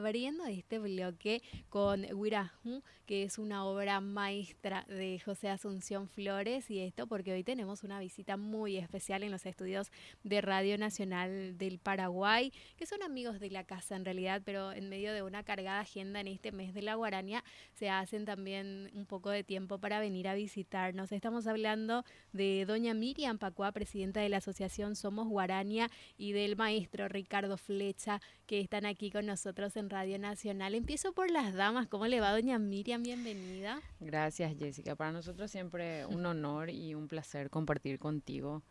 Abriendo este bloque con Wiraju, que es una obra maestra de José Asunción Flores, y esto porque hoy tenemos una visita muy especial en los estudios de Radio Nacional del Paraguay, que son amigos de la casa en realidad, pero en medio de una cargada agenda en este mes de la Guarania, se hacen también un poco de tiempo para venir a visitarnos. Estamos hablando de doña Miriam Pacua, presidenta de la Asociación Somos Guarania, y del maestro Ricardo Flecha, que están aquí con nosotros en Radio Nacional. Empiezo por las damas. ¿Cómo le va, doña Miriam? Bienvenida. Gracias, Jessica. Para nosotros siempre un honor y un placer compartir contigo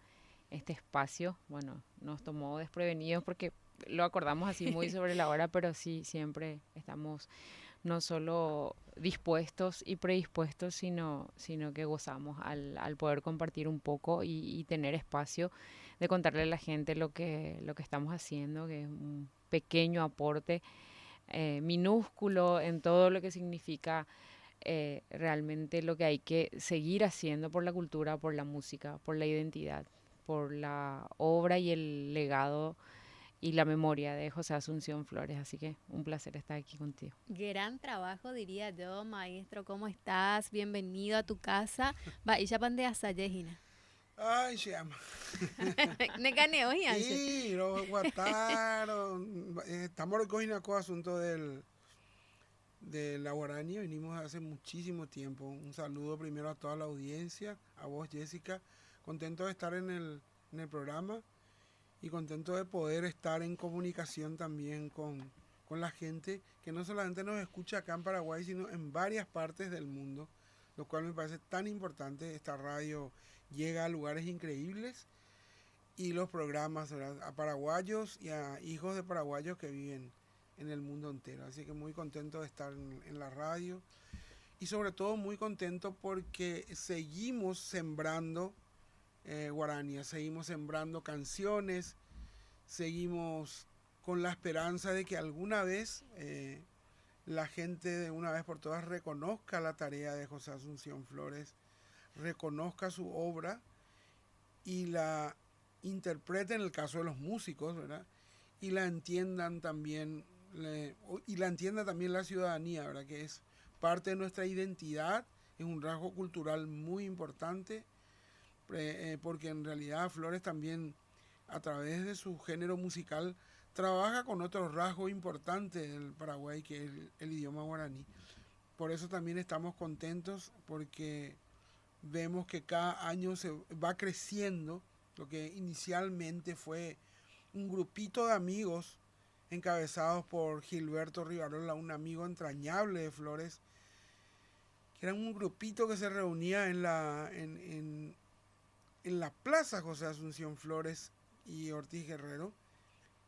este espacio. Bueno, nos tomó desprevenidos porque lo acordamos así muy sobre la hora, pero sí, siempre estamos no solo dispuestos y predispuestos, sino que gozamos al poder compartir un poco y tener espacio de contarle a la gente lo que estamos haciendo, que es un pequeño aporte minúsculo en todo lo que significa realmente lo que hay que seguir haciendo por la cultura, por la música, por la identidad, por la obra y el legado y la memoria de José Asunción Flores. Así que un placer estar aquí contigo. Gran trabajo, diría yo, maestro. ¿Cómo estás? Bienvenido a tu casa. Va, y ya pandea Sayejina. Ay, se llama. Ne caneo, Gianche. Y los guataron. Estamos recogiendo con asunto de la Guarania. Venimos hace muchísimo tiempo. Un saludo primero a toda la audiencia, a vos, Jessica. Contento de estar en el programa y contento de poder estar en comunicación también con la gente que no solamente nos escucha acá en Paraguay, sino en varias partes del mundo, lo cual me parece tan importante. Esta radio llega a lugares increíbles y los programas, ¿verdad?, a paraguayos y a hijos de paraguayos que viven en el mundo entero. Así que muy contento de estar en la radio y sobre todo muy contento porque seguimos sembrando guaranías, seguimos sembrando canciones, seguimos con la esperanza de que alguna vez la gente de una vez por todas reconozca la tarea de José Asunción Flores, reconozca su obra y la interprete en el caso de los músicos, ¿verdad? Y la entiendan también, y la entienda también la ciudadanía, ¿verdad? Que es parte de nuestra identidad, es un rasgo cultural muy importante, porque en realidad Flores también, a través de su género musical, trabaja con otro rasgo importante del Paraguay, que es el idioma guaraní. Por eso también estamos contentos, porque vemos que cada año se va creciendo lo que inicialmente fue un grupito de amigos encabezados por Gilberto Rivarola, un amigo entrañable de Flores, que eran un grupito que se reunía en la Plaza José Asunción Flores y Ortiz Guerrero.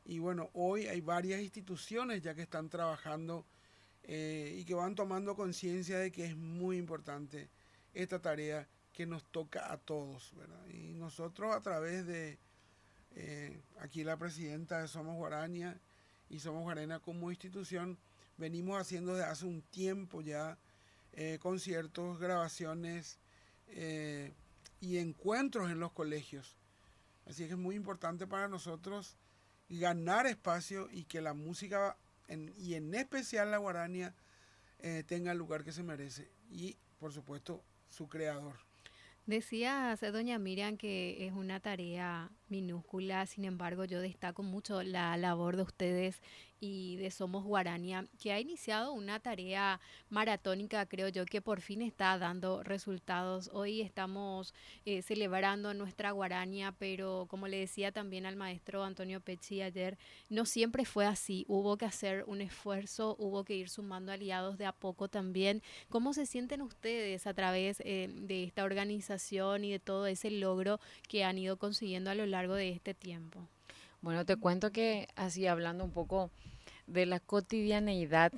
Y bueno, hoy hay varias instituciones ya que están trabajando y que van tomando conciencia de que es muy importante esta tarea que nos toca a todos, ¿verdad? Y nosotros a través de aquí la presidenta de Somos Guarania y Somos Guarena como institución, venimos haciendo desde hace un tiempo ya conciertos, grabaciones y encuentros en los colegios. Así que es muy importante para nosotros ganar espacio y que la música, y en especial la guarania, tenga el lugar que se merece. Y, por supuesto, su creador. Decías, doña Miriam, que es una tarea minúscula, sin embargo, yo destaco mucho la labor de ustedes y de Somos Guarania, que ha iniciado una tarea maratónica, creo yo, que por fin está dando resultados. Hoy estamos celebrando nuestra Guarania, pero como le decía también al maestro Antonio Pecci ayer, no siempre fue así. Hubo que hacer un esfuerzo, hubo que ir sumando aliados de a poco también. ¿Cómo se sienten ustedes a través de esta organización y de todo ese logro que han ido consiguiendo a lo largo de este tiempo? Bueno, te cuento que así hablando un poco de la cotidianeidad,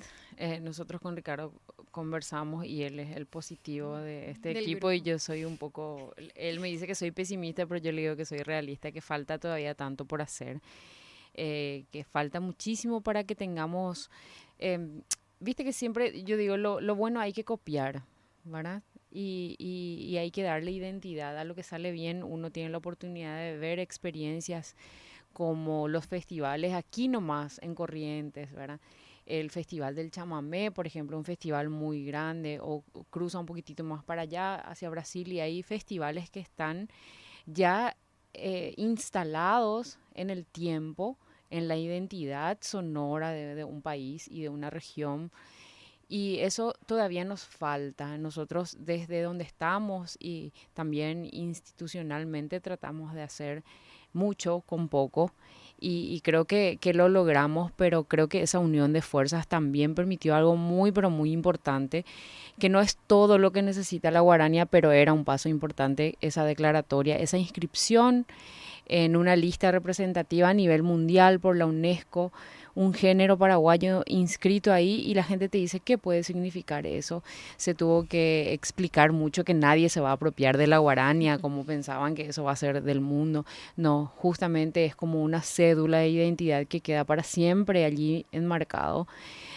nosotros con Ricardo conversamos y él es el positivo de este Del equipo y grupo. yo soy un poco, él me dice que soy pesimista, pero yo le digo que soy realista, que falta todavía tanto por hacer, que falta muchísimo para que tengamos, viste que siempre yo digo, lo bueno hay que copiar, ¿verdad? Y hay que darle identidad a lo que sale bien. Uno tiene la oportunidad de ver experiencias como los festivales aquí nomás en Corrientes, ¿verdad? el Festival del Chamamé, por ejemplo, un festival muy grande, o cruza un poquitito más para allá, hacia Brasil, y hay festivales que están ya instalados en el tiempo, en la identidad sonora de un país y de una región. Y eso todavía nos falta. Nosotros desde donde estamos y también institucionalmente tratamos de hacer mucho con poco y creo que lo logramos, pero creo que esa unión de fuerzas también permitió algo muy, pero muy importante, que no es todo lo que necesita la Guarania, pero era un paso importante esa declaratoria, esa inscripción en una lista representativa a nivel mundial por la UNESCO, un género paraguayo inscrito ahí y la gente te dice qué puede significar eso. Se tuvo que explicar mucho que nadie se va a apropiar de la guarania como pensaban que eso va a ser del mundo. No, justamente es como una cédula de identidad que queda para siempre allí enmarcado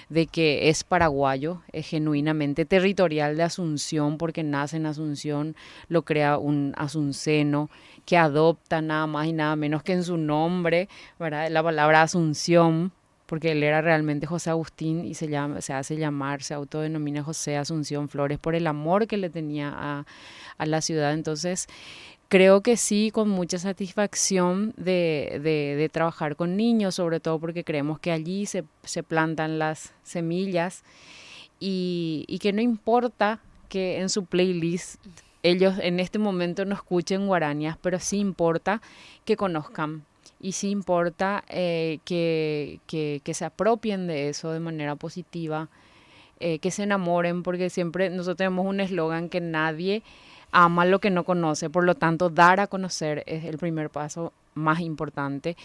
de que es paraguayo, es genuinamente territorial de Asunción porque nace en Asunción, lo crea un asunceno que adopta nada más y nada menos que en su nombre, ¿verdad? La palabra Asunción, porque él era realmente José Agustín y se hace llamar, se autodenomina José Asunción Flores por el amor que le tenía a la ciudad. Entonces, creo que sí, con mucha satisfacción de trabajar con niños, sobre todo porque creemos que allí se plantan las semillas y que no importa que en su playlist ellos en este momento no escuchen guarañas, pero sí importa que conozcan y sí importa que se apropien de eso de manera positiva, que se enamoren, porque siempre nosotros tenemos un eslogan que nadie ama lo que no conoce, por lo tanto dar a conocer es el primer paso más importante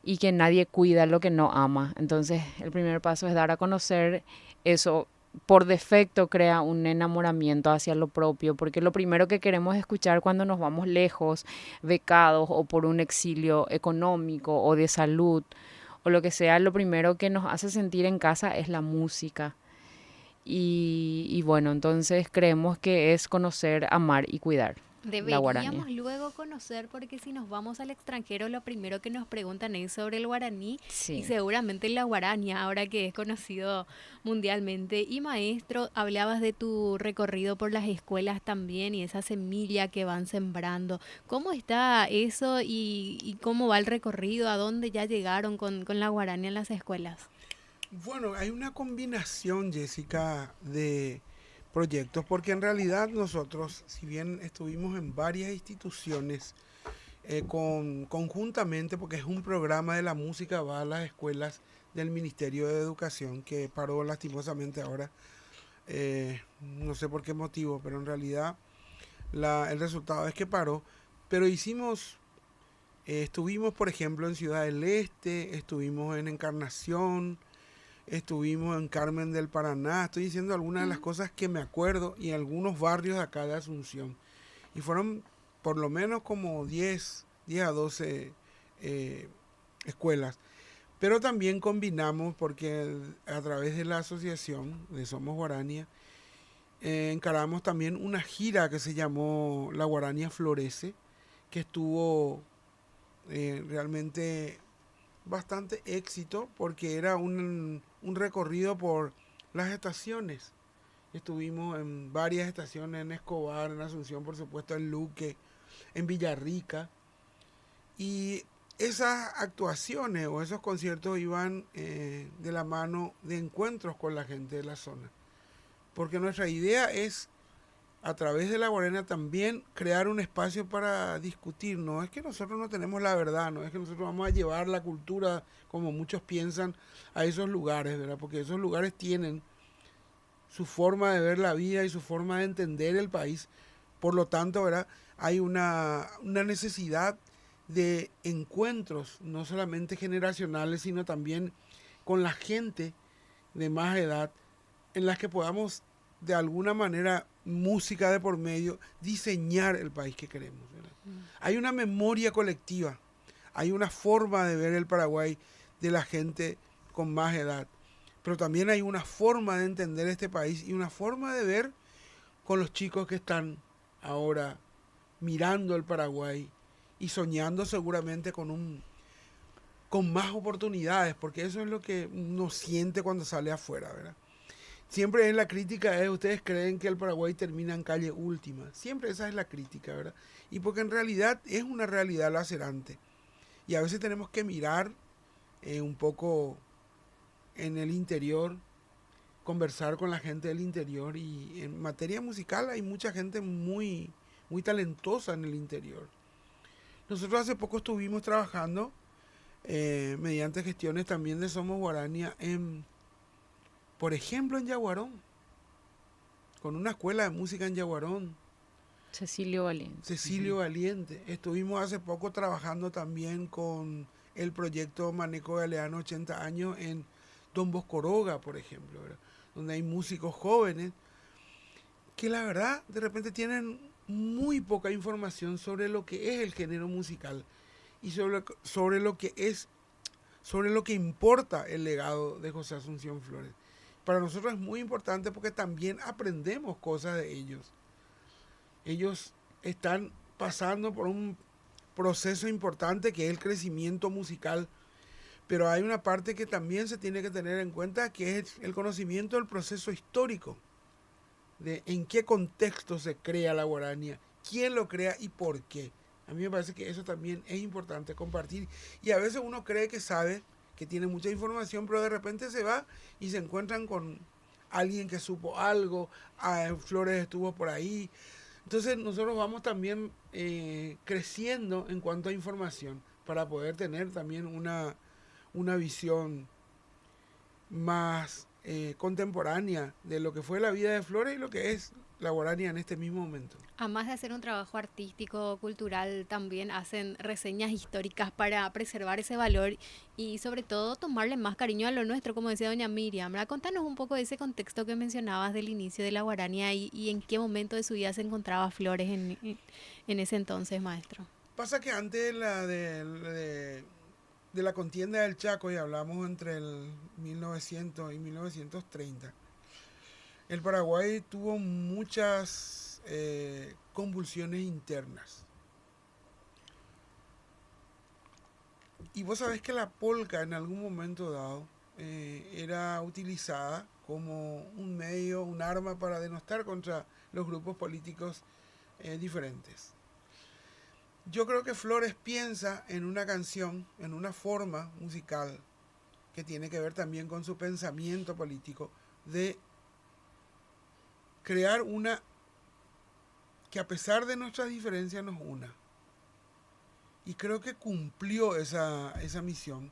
y que nadie cuida lo que no ama. Entonces el primer paso es dar a conocer eso. Por defecto crea un enamoramiento hacia lo propio, porque lo primero que queremos escuchar cuando nos vamos lejos, becados o por un exilio económico o de salud o lo que sea, lo primero que nos hace sentir en casa es la música. Y bueno, entonces creemos que es conocer, amar y cuidar la guarania. Deberíamos luego conocer porque si nos vamos al extranjero lo primero que nos preguntan es sobre el guaraní y Sí. seguramente la guaraña ahora que es conocido mundialmente. Y maestro, hablabas de tu recorrido por las escuelas también y esa semilla que van sembrando. ¿Cómo está eso y cómo va el recorrido? ¿A dónde ya llegaron con la guaraña en las escuelas? Bueno, hay una combinación, Jessica, de proyectos, porque en realidad nosotros, si bien estuvimos en varias instituciones, conjuntamente, porque es un programa de la música, va a las escuelas del Ministerio de Educación, que paró lastimosamente ahora, no sé por qué motivo, pero en realidad el resultado es que paró, pero estuvimos por ejemplo en Ciudad del Este, estuvimos en Encarnación, estuvimos en Carmen del Paraná, estoy diciendo algunas de las cosas que me acuerdo, y algunos barrios de acá de Asunción. Y fueron por lo menos como 10 a 12 escuelas. Pero también combinamos, porque a través de la asociación de Somos Guarania, encaramos también una gira que se llamó La Guarania Florece, que estuvo realmente bastante éxito porque era un recorrido por las estaciones. Estuvimos en varias estaciones, en Escobar, en Asunción, por supuesto, en Luque, en Villarrica. Y esas actuaciones o esos conciertos iban de la mano de encuentros con la gente de la zona. Porque nuestra idea es, a través de la Guarania, también crear un espacio para discutir. No es que nosotros no tenemos la verdad, no es que nosotros vamos a llevar la cultura, como muchos piensan, a esos lugares, ¿verdad? Porque esos lugares tienen su forma de ver la vida y su forma de entender el país. Por lo tanto, ¿verdad? Hay una necesidad de encuentros, no solamente generacionales, sino también con la gente de más edad, en las que podamos de alguna manera, música de por medio, diseñar el país que queremos, ¿verdad? Hay una memoria colectiva, hay una forma de ver el Paraguay de la gente con más edad, pero también hay una forma de entender este país y una forma de ver con los chicos que están ahora mirando el Paraguay y soñando seguramente con más oportunidades, porque eso es lo que uno siente cuando sale afuera, ¿verdad? Siempre es la crítica, ustedes creen que el Paraguay termina en calle última. Siempre esa es la crítica, ¿verdad? Y porque en realidad es una realidad lacerante. Y a veces tenemos que mirar un poco en el interior, conversar con la gente del interior. Y en materia musical hay mucha gente muy, muy talentosa en el interior. Nosotros hace poco estuvimos trabajando mediante gestiones también de Somos Guarania por ejemplo, en Yaguarón, con una escuela de música en Yaguarón, Cecilio Valiente. Cecilio Valiente. Estuvimos hace poco trabajando también con el proyecto Maneco Galeano 80 años en Don Boscoroga, por ejemplo, ¿verdad? Donde hay músicos jóvenes que la verdad de repente tienen muy poca información sobre lo que es el género musical y sobre lo que es, sobre lo que importa el legado de José Asunción Flores. Para nosotros es muy importante porque también aprendemos cosas de ellos. Ellos están pasando por un proceso importante que es el crecimiento musical, pero hay una parte que también se tiene que tener en cuenta, que es el conocimiento del proceso histórico, de en qué contexto se crea la guarania, quién lo crea y por qué. A mí me parece que eso también es importante compartir, y a veces uno cree que sabe, que tiene mucha información, pero de repente se va y se encuentran con alguien que supo algo, Flores estuvo por ahí. Entonces nosotros vamos también creciendo en cuanto a información para poder tener también una visión más contemporánea de lo que fue la vida de Flores y lo que es la guarania en este mismo momento. Además de hacer un trabajo artístico, cultural, también hacen reseñas históricas para preservar ese valor y sobre todo tomarle más cariño a lo nuestro, como decía doña Miriam, ¿verdad? Contanos un poco de ese contexto que mencionabas del inicio de la guarania y en qué momento de su vida se encontraba Flores en ese entonces, maestro. Pasa que antes de la contienda del Chaco, y hablamos entre el 1900 y 1930, el Paraguay tuvo muchas convulsiones internas. Y vos sabés que la polca en algún momento dado era utilizada como un medio, un arma para denostar contra los grupos políticos diferentes. Yo creo que Flores piensa en una canción, en una forma musical que tiene que ver también con su pensamiento político, de crear una que a pesar de nuestras diferencias nos una. Y creo que cumplió esa misión,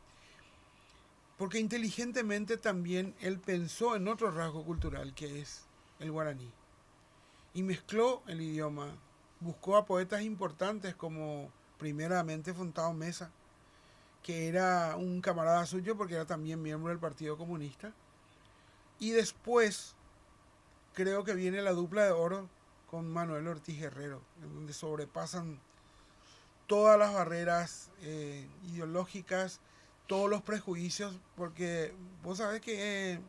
porque inteligentemente también él pensó en otro rasgo cultural que es el guaraní. Y mezcló el idioma, buscó a poetas importantes como primeramente Fontao Mesa, que era un camarada suyo porque era también miembro del Partido Comunista. Y después creo que viene la dupla de oro con Manuel Ortiz Herrero, en donde sobrepasan todas las barreras ideológicas, todos los prejuicios, porque vos sabés que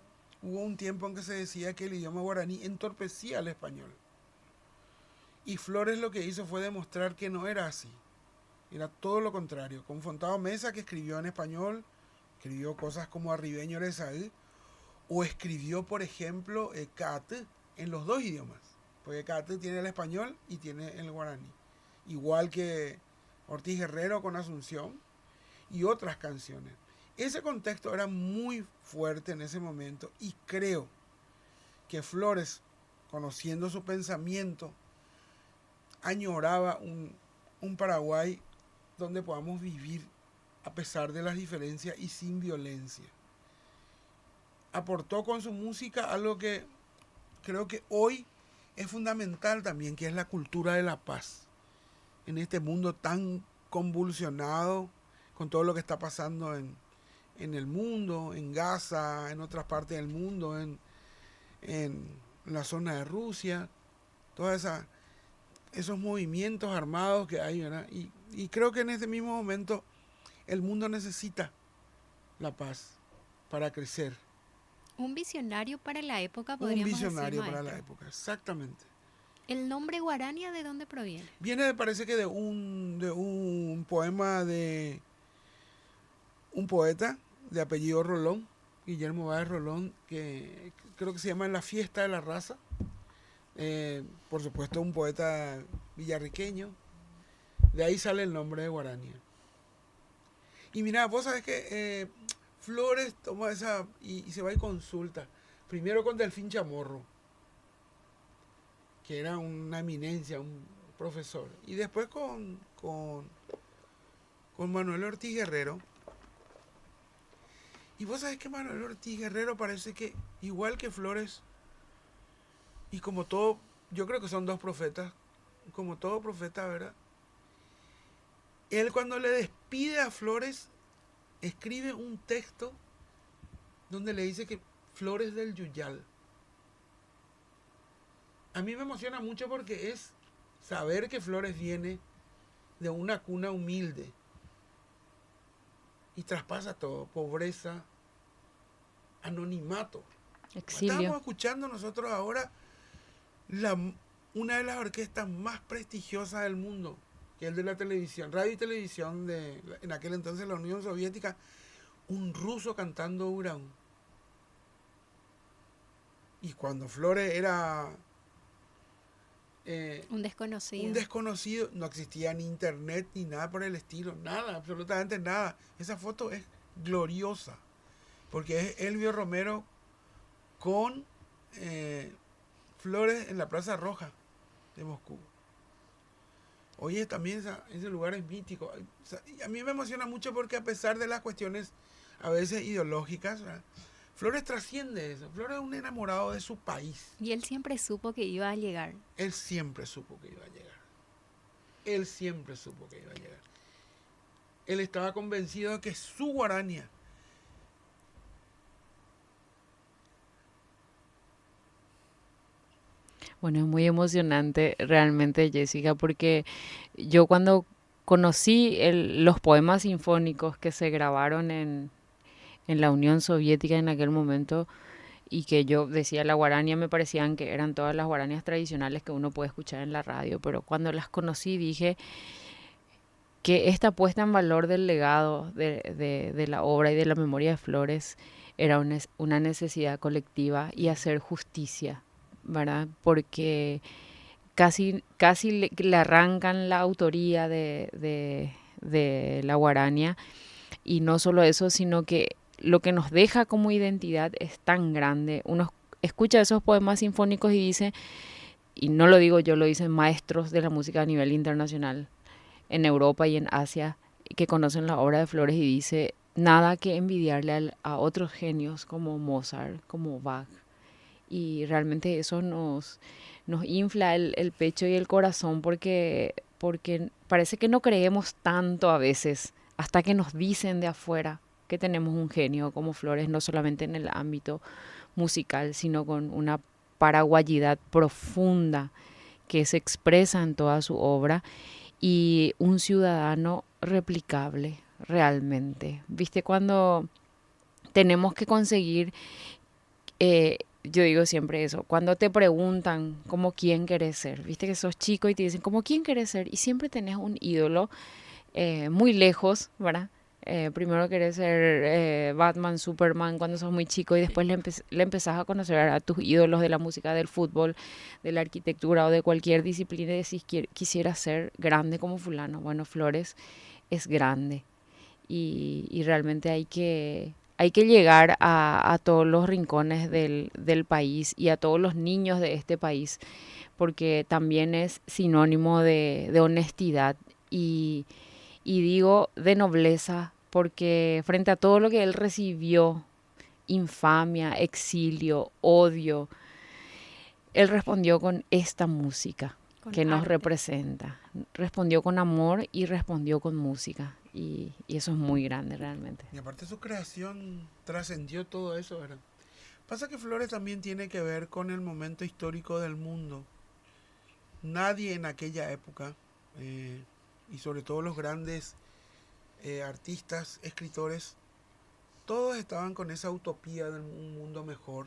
hubo un tiempo en que se decía que el idioma guaraní entorpecía al español. Y Flores lo que hizo fue demostrar que no era así. Era todo lo contrario. Con Fontao Mesa, que escribió en español, escribió cosas como Arribeño Erezaí, o escribió, por ejemplo, Caate en los dos idiomas. Porque Caate tiene el español y tiene el guaraní. Igual que Ortiz Herrero con Asunción y otras canciones. Ese contexto era muy fuerte en ese momento y creo que Flores, conociendo su pensamiento, añoraba un Paraguay donde podamos vivir a pesar de las diferencias y sin violencia. Aportó con su música algo que creo que hoy es fundamental también, que es la cultura de la paz. En este mundo tan convulsionado, con todo lo que está pasando en el mundo, en Gaza, en otras partes del mundo, en la zona de Rusia, todas esos movimientos armados que hay, ¿verdad? Y creo que en este mismo momento el mundo necesita la paz para crecer. Un visionario para la época, podríamos decir, Un visionario maestro. para la época, exactamente. ¿El nombre guarania de dónde proviene? Viene, me parece que de un poema de un poeta de apellido Rolón, Guillermo Báez Rolón, que creo que se llama La Fiesta de la Raza. Por supuesto, un poeta villarriqueño. De ahí sale el nombre de Guarania. Y mira, vos sabés que Flores toma esa y se va y consulta. Primero con Delfín Chamorro, que era una eminencia, un profesor. Y después con Manuel Ortiz Guerrero. Y vos sabés que Manuel Ortiz Guerrero parece que, igual que Flores, y como todo, yo creo que son dos profetas, como todo profeta, ¿verdad? Él cuando le despide a Flores, escribe un texto donde le dice que Flores del Yuyal. A mí me emociona mucho porque es saber que Flores viene de una cuna humilde y traspasa todo, pobreza, anonimato. Exilio. Estamos escuchando nosotros ahora una de las orquestas más prestigiosas del mundo, que es el de la televisión, radio y televisión en aquel entonces la Unión Soviética, un ruso cantando Urán. Y cuando Flores era Un desconocido. un desconocido, no existía ni internet ni nada por el estilo, nada, absolutamente nada. Esa foto es gloriosa, porque es Elvio Romero con Flores en la Plaza Roja de Moscú. Oye, también ese lugar es mítico. O sea, y a mí me emociona mucho porque a pesar de las cuestiones a veces ideológicas, ¿verdad? Flores trasciende eso. Flores es un enamorado de su país. Y él siempre supo que iba a llegar. Él siempre supo que iba a llegar. Él siempre supo que iba a llegar. Él estaba convencido de que su Guarania Bueno, es muy emocionante realmente, Jessica, porque yo cuando conocí los poemas sinfónicos que se grabaron en la Unión Soviética en aquel momento y que yo decía la guarania, me parecían que eran todas las guaranias tradicionales que uno puede escuchar en la radio, pero cuando las conocí dije que esta puesta en valor del legado de la obra y de la memoria de Flores era una necesidad colectiva y hacer justicia, ¿verdad? Porque casi le arrancan la autoría de la guarania y no solo eso, sino que lo que nos deja como identidad es tan grande. Uno escucha esos poemas sinfónicos y dice, y no lo digo yo, lo dicen maestros de la música a nivel internacional en Europa y en Asia que conocen la obra de Flores y dice nada que envidiarle a otros genios como Mozart, como Bach. Y realmente eso nos infla el pecho y el corazón porque parece que no creemos tanto a veces hasta que nos dicen de afuera que tenemos un genio como Flores, no solamente en el ámbito musical, sino con una paraguayidad profunda que se expresa en toda su obra y un ciudadano replicable realmente. ¿Viste? Cuando tenemos que conseguir, yo digo siempre eso, cuando te preguntan como quién querés ser, viste que sos chico y te dicen como quién querés ser y siempre tenés un ídolo muy lejos, ¿verdad? Primero querés ser Batman, Superman cuando sos muy chico y después le empezás a conocer a tus ídolos de la música, del fútbol, de la arquitectura o de cualquier disciplina y decís quisiera ser grande como fulano. Bueno, Flores es grande y realmente hay que llegar a todos los rincones del país y a todos los niños de este país porque también es sinónimo de honestidad y digo de nobleza porque frente a todo lo que él recibió, infamia, exilio, odio, él respondió con esta música Con que nos arte. representa. Respondió con amor y respondió con música. Y eso es muy grande realmente. y aparte su creación trascendió todo eso, ¿verdad? Pasa que Flores también tiene que ver con el momento histórico del mundo. Nadie en aquella época, y sobre todo los grandes artistas, escritores, todos estaban con esa utopía de un mundo mejor.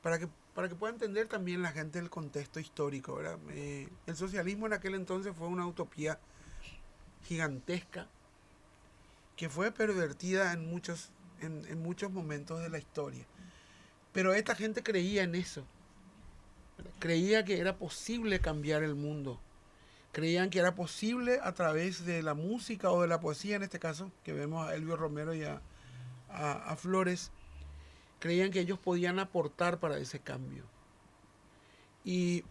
Para que pueda entender también la gente el contexto histórico, ¿verdad? El socialismo en aquel entonces fue una utopía gigantesca que fue pervertida en muchos momentos de la historia. Pero esta gente creía en eso. Creía que era posible cambiar el mundo. Creían que era posible a través de la música o de la poesía, en este caso, que vemos a Elvio Romero y a Flores, creían que ellos podían aportar para ese cambio. Y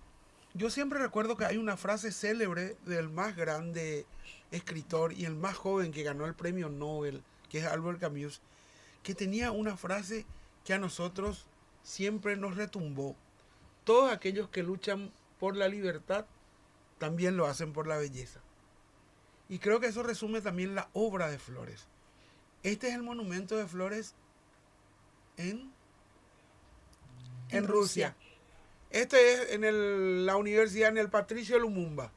yo siempre recuerdo que hay una frase célebre del más grande escritor y el más joven que ganó el premio Nobel, que es Albert Camus, que tenía una frase que a nosotros siempre nos retumbó. Todos aquellos que luchan por la libertad también lo hacen por la belleza. Y creo que eso resume también la obra de Flores. Este es el monumento de Flores en Rusia. Este es en la universidad, en el Patricio Lumumba.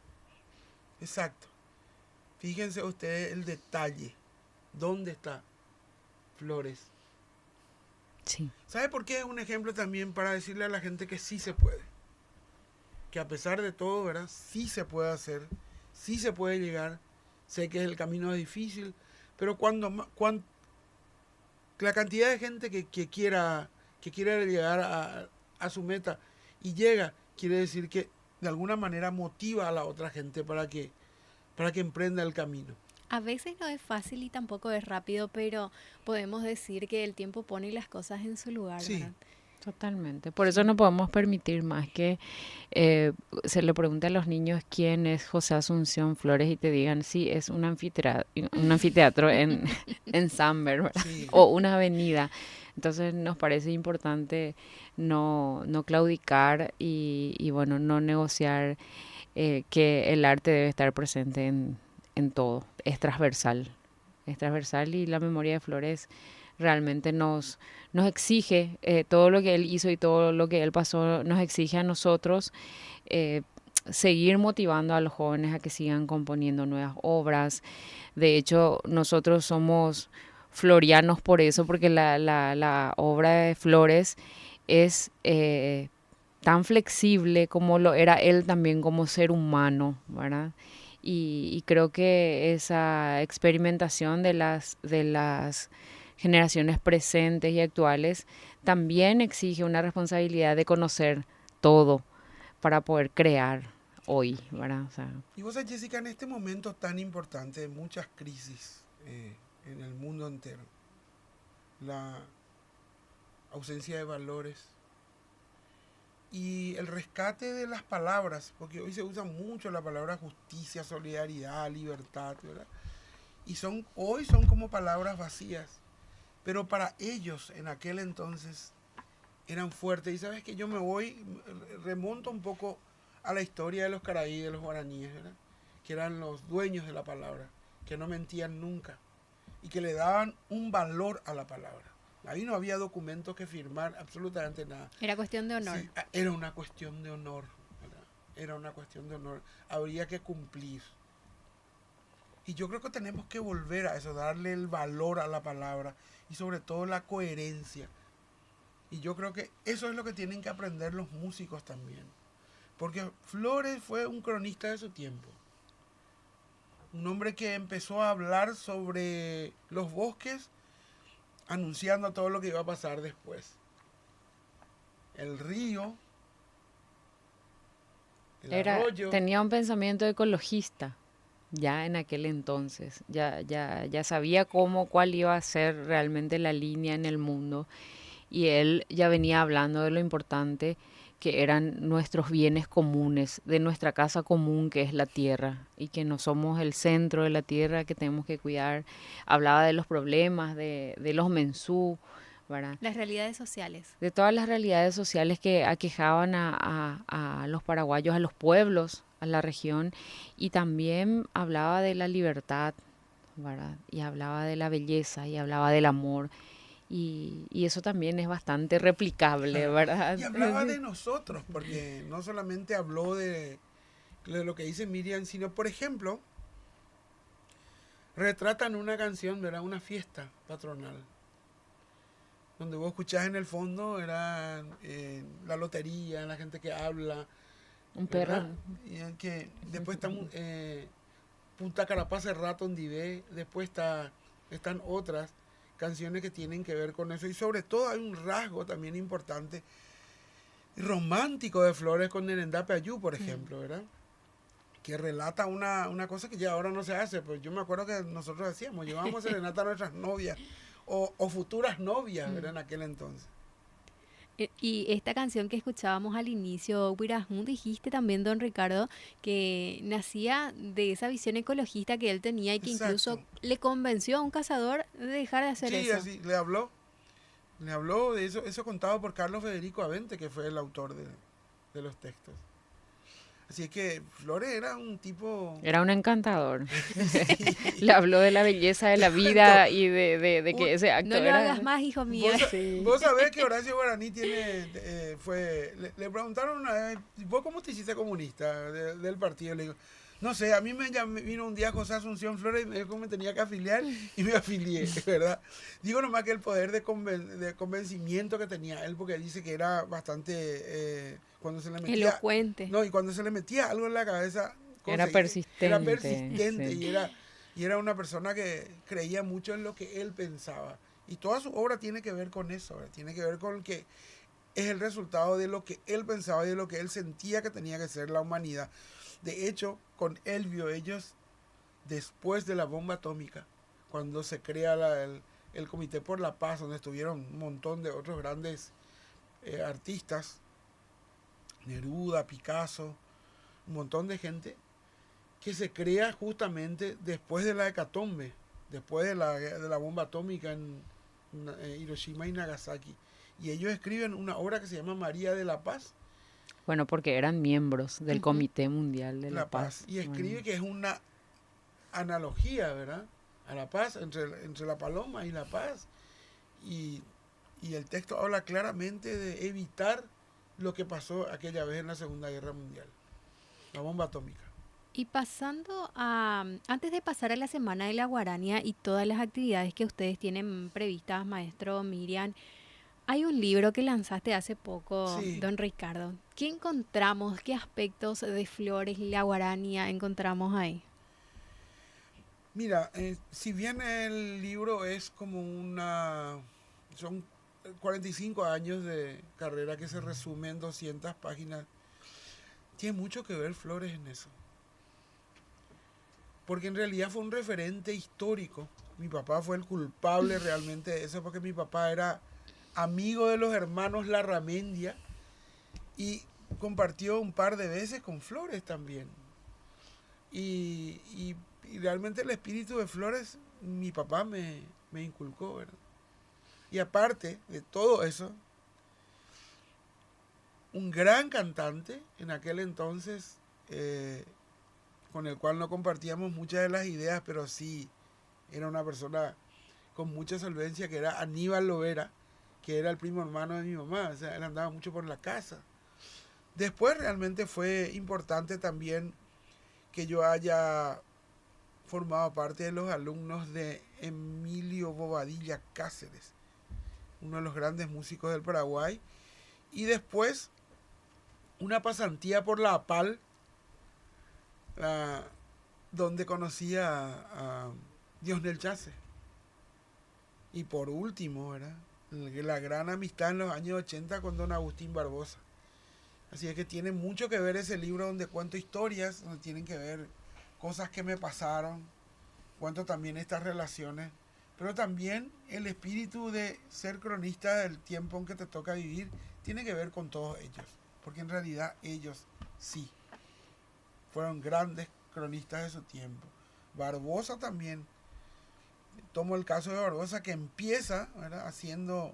Exacto. Fíjense ustedes el detalle. ¿Dónde está Flores? Sí. ¿Sabe por qué es un ejemplo también para decirle a la gente que sí se puede? Que a pesar de todo, ¿verdad? Sí se puede hacer, sí se puede llegar. Sé que el camino es difícil, pero cuando la cantidad de gente que quiera llegar a su meta y llega, quiere decir que de alguna manera motiva a la otra gente para que emprenda el camino. A veces no es fácil y tampoco es rápido, pero podemos decir que el tiempo pone las cosas en su lugar, Sí. ¿verdad? Totalmente. Por eso no podemos permitir más que se le pregunte a los niños quién es José Asunción Flores y te digan, sí, es un anfiteatro en Samber, ¿verdad? Sí. O una avenida. Entonces nos parece importante no claudicar y bueno, no negociar que el arte debe estar presente en todo. Es transversal y la memoria de Flores realmente nos exige todo lo que él hizo y todo lo que él pasó, nos exige a nosotros seguir motivando a los jóvenes a que sigan componiendo nuevas obras. De hecho, nosotros somos florianos por eso, porque la obra de Flores es tan flexible como lo era él también como ser humano, ¿verdad? Y creo que esa experimentación de las generaciones presentes y actuales también exige una responsabilidad de conocer todo para poder crear hoy, ¿verdad? O sea, Y vos sabés, Jessica, en este momento tan importante de muchas crisis en el mundo entero, la ausencia de valores y el rescate de las palabras, porque hoy se usa mucho la palabra justicia, solidaridad, libertad, ¿verdad? Y hoy son como palabras vacías, pero para ellos en aquel entonces eran fuertes. Y sabes que yo remonto un poco a la historia de los caraí, de los guaraníes, ¿verdad? Que eran los dueños de la palabra, que no mentían nunca y que le daban un valor a la palabra. Ahí no había documentos que firmar, absolutamente nada. Era cuestión de honor. Sí, era una cuestión de honor, ¿verdad? Era una cuestión de honor. Habría que cumplir. Y yo creo que tenemos que volver a eso, darle el valor a la palabra y sobre todo la coherencia. Y yo creo que eso es lo que tienen que aprender los músicos también. Porque Flores fue un cronista de su tiempo. Un hombre que empezó a hablar sobre los bosques, anunciando todo lo que iba a pasar después. El río, el arroyo. Tenía un pensamiento ecologista ya en aquel entonces. Ya sabía cuál iba a ser realmente la línea en el mundo. Y él ya venía hablando de lo importante que eran nuestros bienes comunes, de nuestra casa común que es la tierra y que no somos el centro de la tierra que tenemos que cuidar. Hablaba de los problemas, de los mensú, ¿verdad? Las realidades sociales. De todas las realidades sociales que aquejaban a los paraguayos, a los pueblos, a la región, y también hablaba de la libertad, ¿verdad? Y hablaba de la belleza y hablaba del amor. Y eso también es bastante replicable, ¿verdad? Y hablaba de nosotros, porque no solamente habló de lo que dice Miriam, sino, por ejemplo, retratan una canción, ¿verdad? Una fiesta patronal, donde vos escuchás en el fondo era la lotería, la gente que habla. Un ¿verdad? perro. Y que después está Punta Carapaz, el rato donde ve, después está están otras canciones que tienen que ver con eso. Y sobre todo hay un rasgo también importante, romántico de Flores con Nerendape Ayú, por ejemplo, ¿verdad? Que relata una cosa que ya ahora no se hace. Pues yo me acuerdo que nosotros hacíamos, llevábamos serenata a nuestras novias o futuras novias, ¿verdad? En aquel entonces. Y esta canción que escuchábamos al inicio, Wirajún, dijiste también, don Ricardo, que nacía de esa visión ecologista que él tenía y que incluso Exacto. le convenció a un cazador de dejar de hacer Sí, eso. así, le habló de eso, eso contado por Carlos Federico Avente, que fue el autor de los textos. Así es que Flores era un tipo, Era un encantador. sí, Le habló de la belleza de te la cuento, vida y de que un- ese acto No lo hagas era... más, hijo mío. vos, Sí. vos sabés que Horacio Guaraní le preguntaron una vez, ¿vos cómo te hiciste comunista del partido? Le digo, no sé, a mí vino un día José Asunción Flores y me dijo que me tenía que afiliar y me afilié, ¿verdad? Digo nomás que el poder de convencimiento que tenía él, porque dice que era bastante, cuando se le metía, Elocuente. no, y cuando se le metía algo en la cabeza, Era era persistente. persistente Sí. y era una persona que creía mucho en lo que él pensaba. Y toda su obra tiene que ver con eso, ¿verdad? Tiene que ver con que es el resultado de lo que él pensaba y de lo que él sentía que tenía que ser la humanidad. De hecho, con Elvio, ellos, después de la bomba atómica, cuando se crea el Comité por la Paz, donde estuvieron un montón de otros grandes artistas, Neruda, Picasso, un montón de gente, que se crea justamente después de la hecatombe, después de la bomba atómica en Hiroshima y Nagasaki. Y ellos escriben una obra que se llama María de la Paz, Bueno, porque eran miembros del Ujú. Comité Mundial de la La Paz, Paz. y escribe Bueno, que es una analogía, ¿verdad? A la paz, entre la paloma y la paz. Y, y el texto habla claramente de evitar lo que pasó aquella vez en la Segunda Guerra Mundial, la bomba atómica. Y pasando a, antes de pasar a la Semana de la Guarania y todas las actividades que ustedes tienen previstas, maestro Miriam, hay un libro que lanzaste hace poco, Sí, don Ricardo. ¿Qué encontramos? ¿Qué aspectos de Flores y la Guarania encontramos ahí? mira, si bien el libro es como son 45 años de carrera que se resume en 200 páginas, tiene mucho que ver Flores en eso. Porque en realidad fue un referente histórico. Mi papá fue el culpable realmente de eso, porque mi papá era amigo de los hermanos Larramendia y compartió un par de veces con Flores también. Y realmente el espíritu de Flores mi papá me inculcó, ¿verdad? Y aparte de todo eso, un gran cantante en aquel entonces, con el cual no compartíamos muchas de las ideas, pero sí era una persona con mucha solvencia, que era Aníbal Lovera, que era el primo hermano de mi mamá, o sea, él andaba mucho por la casa. Después realmente fue importante también que yo haya formado parte de los alumnos de Emilio Bobadilla Cáceres, uno de los grandes músicos del Paraguay, y después una pasantía por la APAL, ah, donde conocí a Diosnel Chase. Y por último, ¿verdad? La gran amistad en los años 80 con don Agustín Barbosa. Así es que tiene mucho que ver ese libro donde cuento historias, donde tienen que ver cosas que me pasaron, cuento también estas relaciones, pero también el espíritu de ser cronista del tiempo en que te toca vivir tiene que ver con todos ellos, porque en realidad ellos sí fueron grandes cronistas de su tiempo. Barbosa también, tomo el caso de Barbosa, que empieza, ¿verdad?, haciendo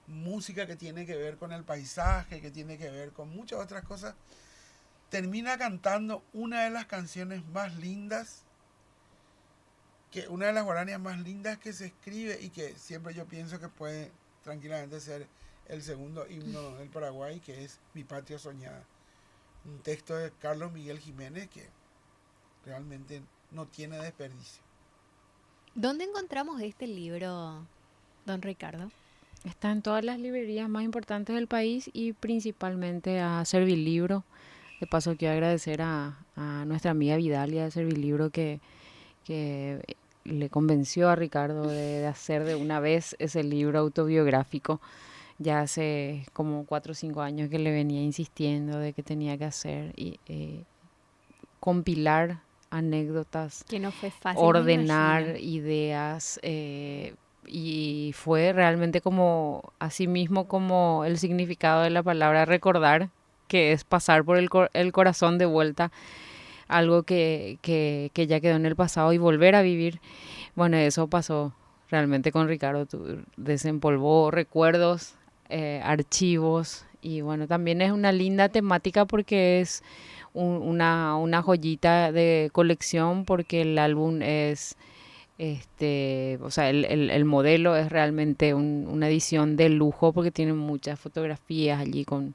música que tiene que ver con el paisaje, que tiene que ver con muchas otras cosas, termina cantando una de las canciones más lindas, una de las guaranías más lindas que se escribe y que siempre yo pienso que puede tranquilamente ser el segundo himno del Paraguay, que es Mi Patria Soñada. Un texto de Carlos Miguel Jiménez que realmente no tiene desperdicio. ¿Dónde encontramos este libro, don Ricardo? está en todas las librerías más importantes del país y principalmente a Servilibro. De paso quiero agradecer a nuestra amiga Vidalia de Servilibro que le convenció a Ricardo de hacer de una vez ese libro autobiográfico. Ya hace como 4 o 5 años que le venía insistiendo de que tenía que hacer y compilar anécdotas, Que no fue fácil, me imagino. ordenar ideas, y fue realmente como, así mismo como el significado de la palabra recordar, que es pasar por el corazón de vuelta, algo que ya quedó en el pasado y volver a vivir. Bueno, eso pasó realmente con Ricardo, desempolvó recuerdos, archivos, y bueno, también es una linda temática porque es una joyita de colección, porque el álbum es, o sea, el modelo es realmente una edición de lujo porque tiene muchas fotografías allí con,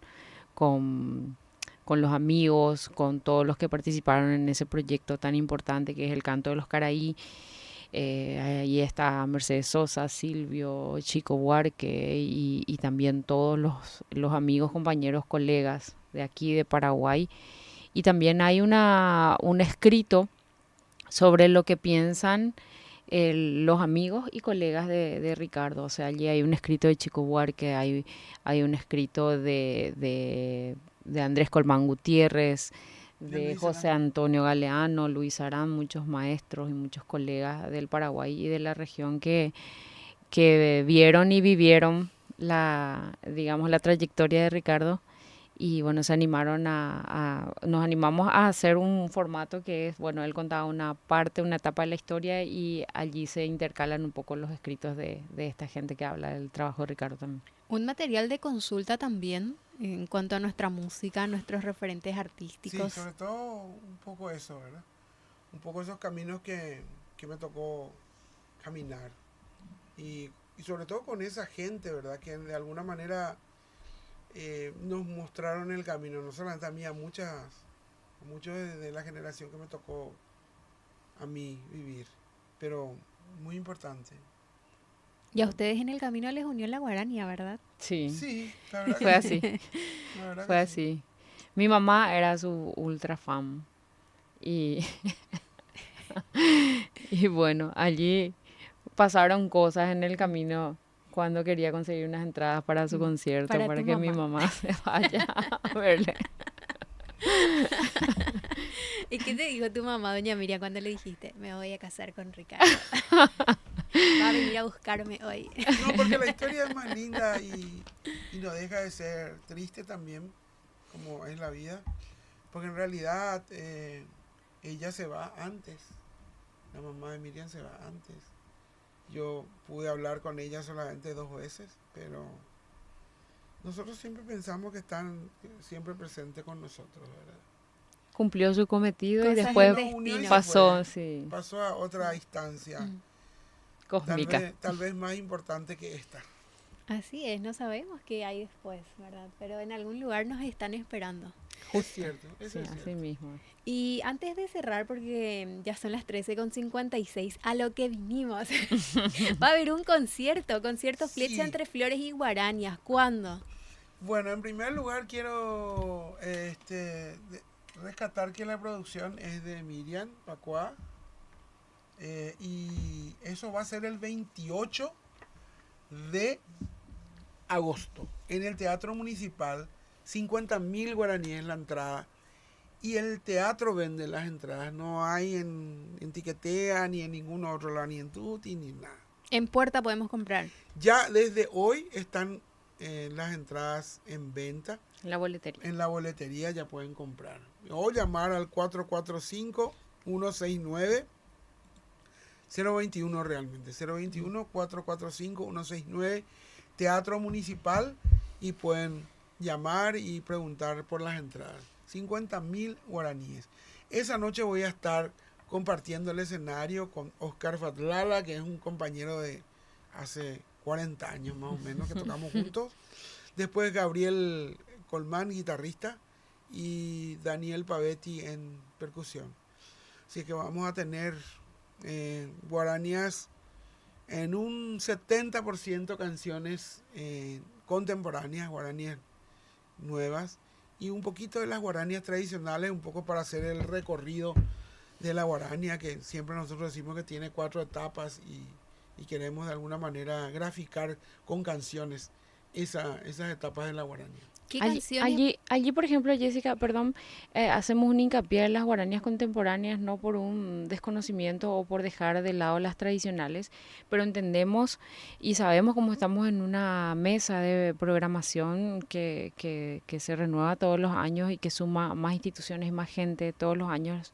con los amigos, con todos los que participaron en ese proyecto tan importante que es el Canto de los Caraí. Ahí está Mercedes Sosa, Silvio, Chico Buarque y también todos los amigos, compañeros, colegas de aquí de Paraguay. Y también hay un escrito sobre lo que piensan los amigos y colegas de Ricardo. O sea, allí hay un escrito de Chico Buarque, hay un escrito de Andrés Colmán Gutiérrez, De de Luis José Arán. Antonio Galeano, Luis Arán, muchos maestros y muchos colegas del Paraguay y de la región que vieron y vivieron digamos, la trayectoria de Ricardo. Y bueno, nos animamos a hacer un formato que es, bueno, él contaba una parte, una etapa de la historia y allí se intercalan un poco los escritos de esta gente que habla del trabajo de Ricardo también. Un material de consulta también en cuanto a nuestra música, nuestros referentes Sí, artísticos. sobre todo un poco eso, ¿verdad? Un poco esos caminos que me tocó caminar. Y sobre todo con esa gente, ¿verdad? Que de alguna manera nos mostraron el camino, no solamente a mí, a muchos de la generación que me tocó a mí vivir, pero muy importante. Y a ustedes en el camino les unió la Guarania, ¿verdad? Sí, Sí, la verdad fue que sí, así, la verdad fue que sí. así. Mi mamá era su ultra fan y, y bueno, allí pasaron cosas en el camino cuando quería conseguir unas entradas para su concierto, Para tu para que mi mamá. mamá se vaya a verle. ¿Y qué te dijo tu mamá, doña Miriam, cuando le dijiste, me voy a casar con Ricardo? Va a venir a buscarme hoy. No, porque la historia es más linda y no deja de ser triste también, como es la vida, porque en realidad ella se va antes, la mamá de Miriam se va antes. Yo pude hablar con ella solamente 2 veces, pero nosotros siempre pensamos que están siempre presentes con nosotros, ¿verdad? Cumplió su cometido y Cosas del después Nos unió y se destino. fue. pasó, sí, Pasó a otra instancia, Mm. cósmica. tal vez más importante que esta. Así es, no sabemos qué hay después, ¿verdad? Pero en algún lugar nos están esperando. Es Justo, cierto, eso sí, es así cierto. mismo. Y antes de cerrar, porque ya son las 13:56, a lo que vinimos, va a haber un concierto Flecha Sí, entre Flores y Guarañas. ¿Cuándo? bueno, en primer lugar quiero rescatar que la producción es de Miriam Pacua y eso va a ser el 28 de agosto en el Teatro Municipal. 50.000 guaraníes la entrada y el teatro vende las entradas. No hay en Tiquetea ni en ningún otro lado, ni en Tuti ni nada. En Puerta podemos comprar. Ya desde hoy están las entradas en venta. La boletería. En la boletería ya pueden comprar. O llamar al 445-169. 021 realmente. 021-445-169. Teatro Municipal. Y pueden llamar y preguntar por las entradas. 50.000 guaraníes. Esa noche voy a estar compartiendo el escenario con Oscar Fatlala, que es un compañero de hace 40 años más o menos que tocamos juntos. Después Gabriel Colmán, guitarrista, y Daniel Pavetti en percusión. Así que vamos a tener guaranías en un 70% canciones contemporáneas, guaranías nuevas, y un poquito de las guaranías tradicionales, un poco para hacer el recorrido de la guarania, que siempre nosotros decimos que tiene 4 etapas y queremos de alguna manera graficar con canciones esas etapas de la guarania. ¿Qué Allí, canciones? allí, por ejemplo, Jessica, perdón, hacemos un hincapié en las guaranías contemporáneas, no por un desconocimiento o por dejar de lado las tradicionales, pero entendemos y sabemos cómo estamos en una mesa de programación que se renueva todos los años y que suma más instituciones y más gente todos los años,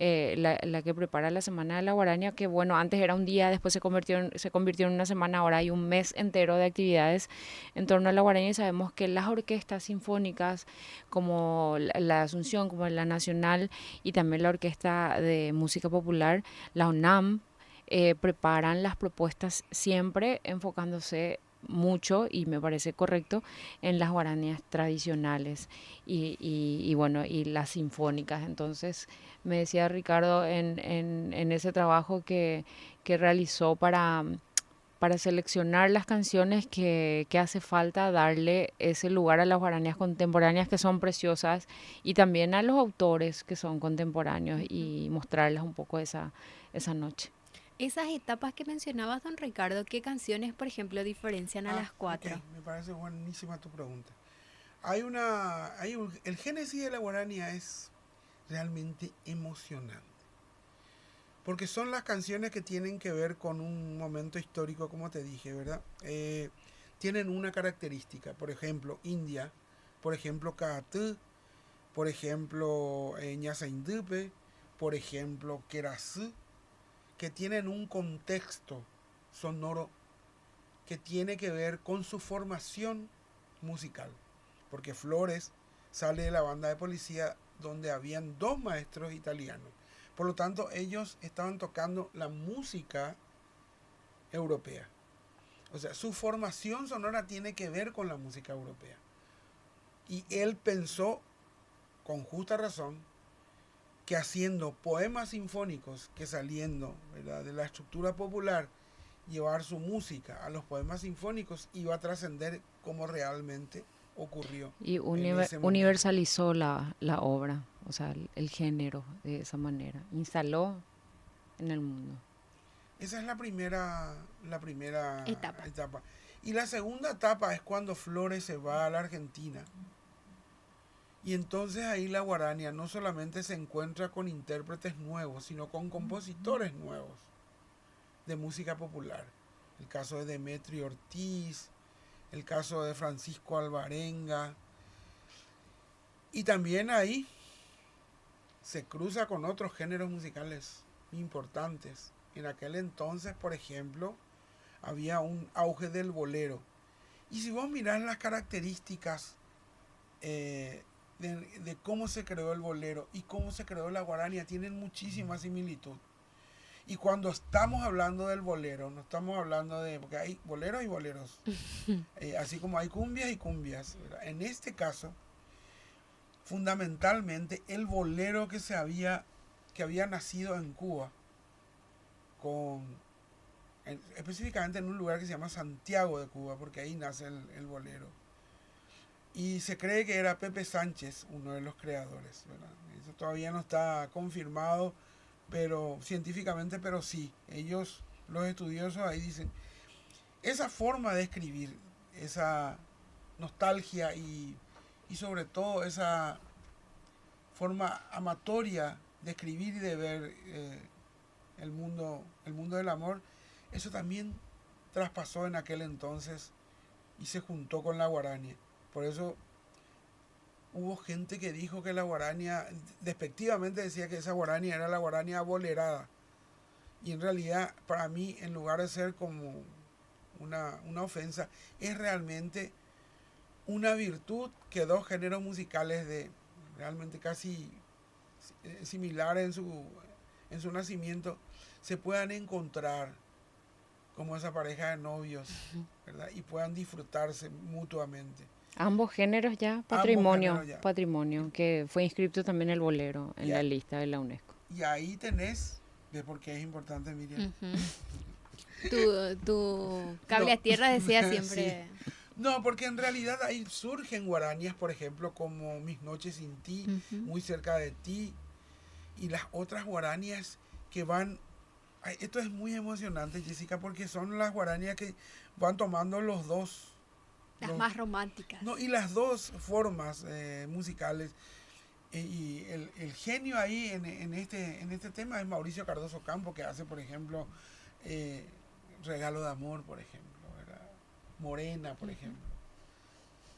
la que prepara la Semana de la Guarania, que bueno, antes era un día, después se convirtió en una semana, ahora hay un mes entero de actividades en torno a la Guarania y sabemos que las orquestas sinfónicas como la Asunción, como la Nacional y también la Orquesta de Música Popular, la UNAM, preparan las propuestas siempre enfocándose mucho y me parece correcto en las guaranías tradicionales y bueno y las sinfónicas. Entonces me decía Ricardo en ese trabajo que realizó para seleccionar las canciones que hace falta darle ese lugar a las guaranías contemporáneas que son preciosas y también a los autores que son contemporáneos Ujú. y mostrarles un poco esa noche. Esas etapas que mencionabas, don Ricardo, ¿qué canciones, por ejemplo, diferencian a las Ok, cuatro? me parece buenísima tu pregunta. El génesis de la guarania es realmente emocionante, porque son las canciones que tienen que ver con un momento histórico, como te dije, ¿verdad? Tienen una característica, por ejemplo, India, por ejemplo, Kaatú, por ejemplo, Ñasaindupe, por ejemplo, Kerasú, que tienen un contexto sonoro que tiene que ver con su formación musical. Porque Flores sale de la banda de policía donde habían 2 maestros italianos. Por lo tanto, ellos estaban tocando la música europea. O sea, su formación sonora tiene que ver con la música europea. Y él pensó, con justa razón, que haciendo poemas sinfónicos, que saliendo, ¿verdad?, de la estructura popular, llevar su música a los poemas sinfónicos iba a trascender como realmente ocurrió Y en ese momento. universalizó la obra, o sea, el género de esa manera, instaló en el mundo. Esa es la primera Etapa. etapa. Y la segunda etapa es cuando Flores se va a la Argentina. Y entonces ahí la guarania no solamente se encuentra con intérpretes nuevos, sino con compositores nuevos de música popular. El caso de Demetrio Ortiz, el caso de Francisco Alvarenga. Y también ahí se cruza con otros géneros musicales importantes. En aquel entonces, por ejemplo, había un auge del bolero. Y si vos mirás las características de cómo se creó el bolero y cómo se creó la guarania, tienen muchísima similitud. Y cuando estamos hablando del bolero, no estamos hablando de... porque hay boleros y boleros. Así como hay cumbias y cumbias, ¿verdad? En este caso, fundamentalmente, el bolero que había nacido en Cuba, específicamente en un lugar que se llama Santiago de Cuba, porque ahí nace el bolero. Y se cree que era Pepe Sánchez uno de los creadores, ¿verdad? Eso todavía no está confirmado, pero científicamente, pero sí. Ellos, los estudiosos ahí dicen, esa forma de escribir, esa nostalgia y sobre todo esa forma amatoria de escribir y de ver el mundo del amor, eso también traspasó en aquel entonces y se juntó con la guarania. Por eso hubo gente que dijo que la guarania, despectivamente decía que esa guarania era la guarania bolerada. Y en realidad, para mí, en lugar de ser como una ofensa, es realmente una virtud que 2 géneros musicales de realmente casi similares en su nacimiento se puedan encontrar como esa pareja de novios, ¿verdad? Y puedan disfrutarse mutuamente. Ambos géneros ya Ambos géneros ya. patrimonio, que fue inscrito también el bolero en Y, la lista de la UNESCO. y ahí tenés, ¿ves por qué es importante, Miriam? Tu cable No, a tierra decía sí. siempre. No, porque en realidad ahí surgen guaranías, por ejemplo, como Mis noches sin ti, Ujú. Muy cerca de ti. y las otras guaranías que van... Esto es muy emocionante, Jessica, porque son las guaranías que van tomando los dos. Las más románticas. No, y las dos formas musicales. Y el genio ahí en este tema es Mauricio Cardoso Campo, que hace, por ejemplo, Regalo de Amor, por ejemplo, ¿verdad? Morena, por ejemplo.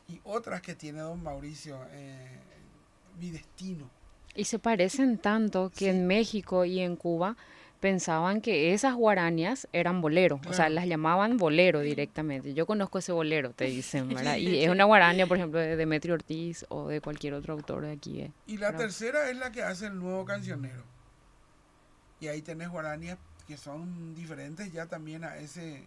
Y otras que tiene don Mauricio, Mi Destino. Y se parecen tanto que Sí. en México y en Cuba pensaban que esas guarañas eran bolero, o sea, Claro. las llamaban bolero directamente. Yo conozco ese bolero, te dicen, ¿verdad? Sí. Y es una guarania, por ejemplo, de Demetrio Ortiz o de cualquier otro autor de aquí. Y la Pero- tercera es la que hace el nuevo cancionero. Y ahí tenés guaranías que son diferentes ya también a ese,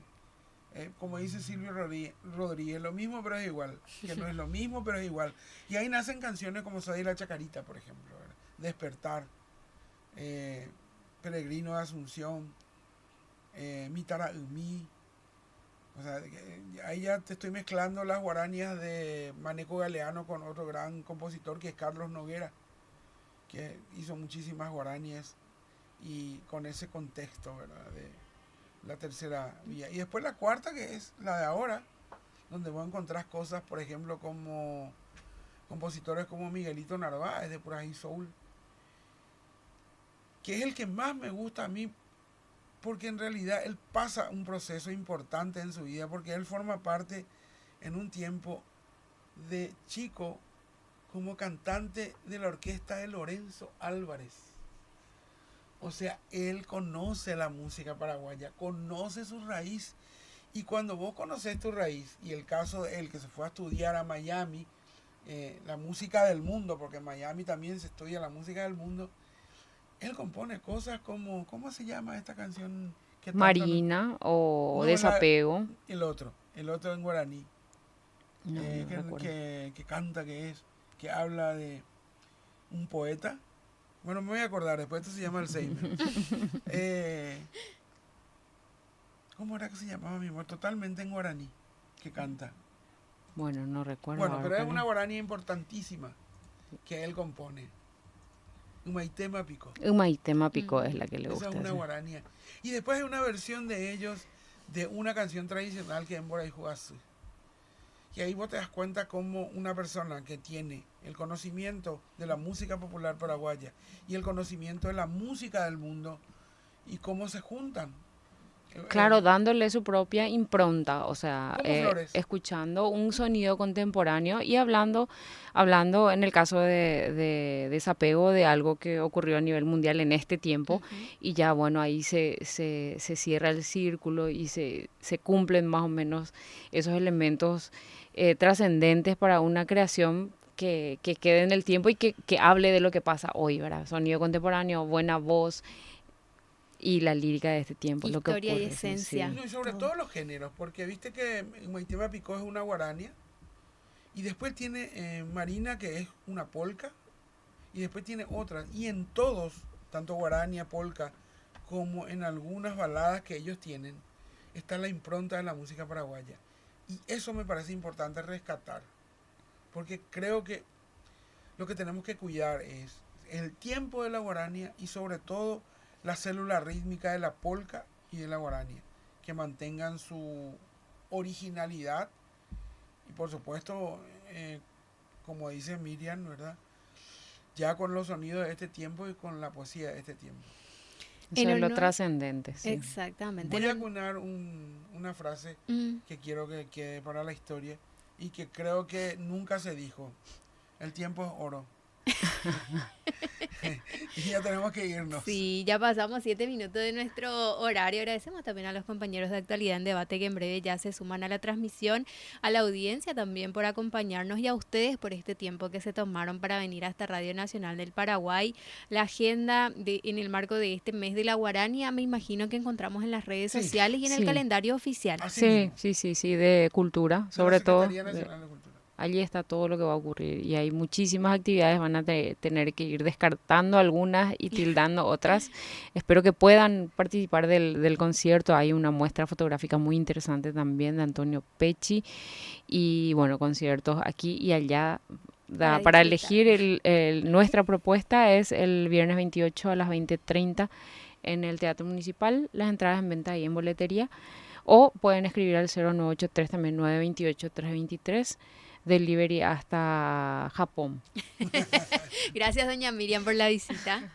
como dice Silvio Rodríguez, lo mismo pero es igual. Que no es lo mismo pero es igual. Y ahí nacen canciones como Soy la Chacarita, por ejemplo, ¿verdad? Despertar, Peregrino de Asunción, Mitara Umi. O sea, ahí ya te estoy mezclando las guaranías de Maneco Galeano con otro gran compositor que es Carlos Noguera, que hizo muchísimas guaranías y con ese contexto, ¿verdad? De la tercera vía. Y después la cuarta, que es la de ahora, donde vos encontrás cosas, por ejemplo, como compositores como Miguelito Narváez de Por Ahí Soul, que es el que más me gusta a mí, porque en realidad él pasa un proceso importante en su vida, porque él forma parte en un tiempo de chico como cantante de la orquesta de Lorenzo Álvarez. O sea, él conoce la música paraguaya, conoce su raíz. Y cuando vos conoces tu raíz, y el caso de él que se fue a estudiar a Miami, la música del mundo, porque en Miami también se estudia la música del mundo, él compone cosas como, ¿cómo se llama esta canción? Que tanto Marina o no, Desapego. el otro en guaraní, No, no recuerdo. que canta, que habla de un poeta. Bueno, me voy a acordar, después esto se llama Alzheimer. ¿Cómo era que se llamaba mi amor? Totalmente en guaraní, que canta. Bueno, no recuerdo Bueno, ahora, pero es una guaraní importantísima que él compone. Umaitema Pico. Umaitema Pico es la que le Esa gusta. es una sí. guarania. Y después hay una versión de ellos de una canción tradicional que es Embora y Juazú. Y ahí vos te das cuenta cómo una persona que tiene el conocimiento de la música popular paraguaya y el conocimiento de la música del mundo y cómo se juntan. Claro, dándole su propia impronta, o sea, Como Flores. escuchando un sonido contemporáneo y hablando en el caso de desapego de algo que ocurrió a nivel mundial en este tiempo, y ya bueno, ahí se cierra el círculo y se cumplen más o menos esos elementos trascendentes para una creación que quede en el tiempo y que hable de lo que pasa hoy, ¿verdad? Sonido contemporáneo, buena voz y la lírica de este tiempo, lo que Historia y ocurre, sí, esencia. sí. No, y sobre Todo. todos los géneros, porque viste que Umaitema Picó es una guarania, y después tiene Marina, que es una polca, y después tiene otras, y en todos, tanto guarania, polca, como en algunas baladas que ellos tienen, está la impronta de la música paraguaya. Y eso me parece importante rescatar, porque creo que lo que tenemos que cuidar es el tiempo de la guarania y sobre todo la célula rítmica de la polca y de la guarania, que mantengan su originalidad y por supuesto, como dice Miriam, ¿verdad? Ya con los sonidos de este tiempo y con la poesía de este tiempo. Eso En es lo honor- trascendente, sí. Exactamente. Voy a En acuñar una frase Mm. que quiero que quede para la historia y que creo que nunca se dijo. El tiempo es oro. Y ya tenemos que irnos. Sí, ya pasamos 7 minutos de nuestro horario. Agradecemos también a los compañeros de Actualidad en Debate que en breve ya se suman a la transmisión, a la audiencia también por acompañarnos y a ustedes por este tiempo que se tomaron para venir hasta Radio Nacional del Paraguay. La agenda en el marco de este mes de la Guarania me imagino que encontramos en las redes Sí. sociales y en el Sí. calendario oficial. Así Sí, mismo, sí, de cultura, de la sobre todo. Secretaría Nacional de Cultura. Allí está todo lo que va a ocurrir y hay muchísimas actividades, van a tener que ir descartando algunas y tildando otras. Espero que puedan participar del concierto. Hay una muestra fotográfica muy interesante también de Antonio Pecci y bueno, conciertos aquí y allá para disfrutar. elegir nuestra propuesta es el viernes 28 a las 20:30 en el Teatro Municipal. Las entradas en venta ahí en boletería. O pueden escribir al 0983 también 928-323. Delivery hasta Japón. Gracias, doña Miriam, por la visita.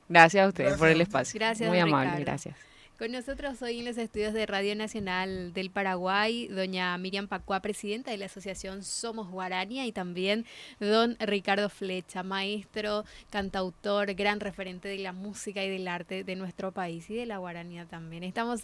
Gracias a ustedes Gracias por a el usted. espacio. Gracias, Muy don amable, Ricardo. gracias. Con nosotros hoy en los estudios de Radio Nacional del Paraguay, doña Miriam Pacua, presidenta de la Asociación Somos Guarania, y también don Ricardo Flecha, maestro, cantautor, gran referente de la música y del arte de nuestro país y de la Guaranía también. Estamos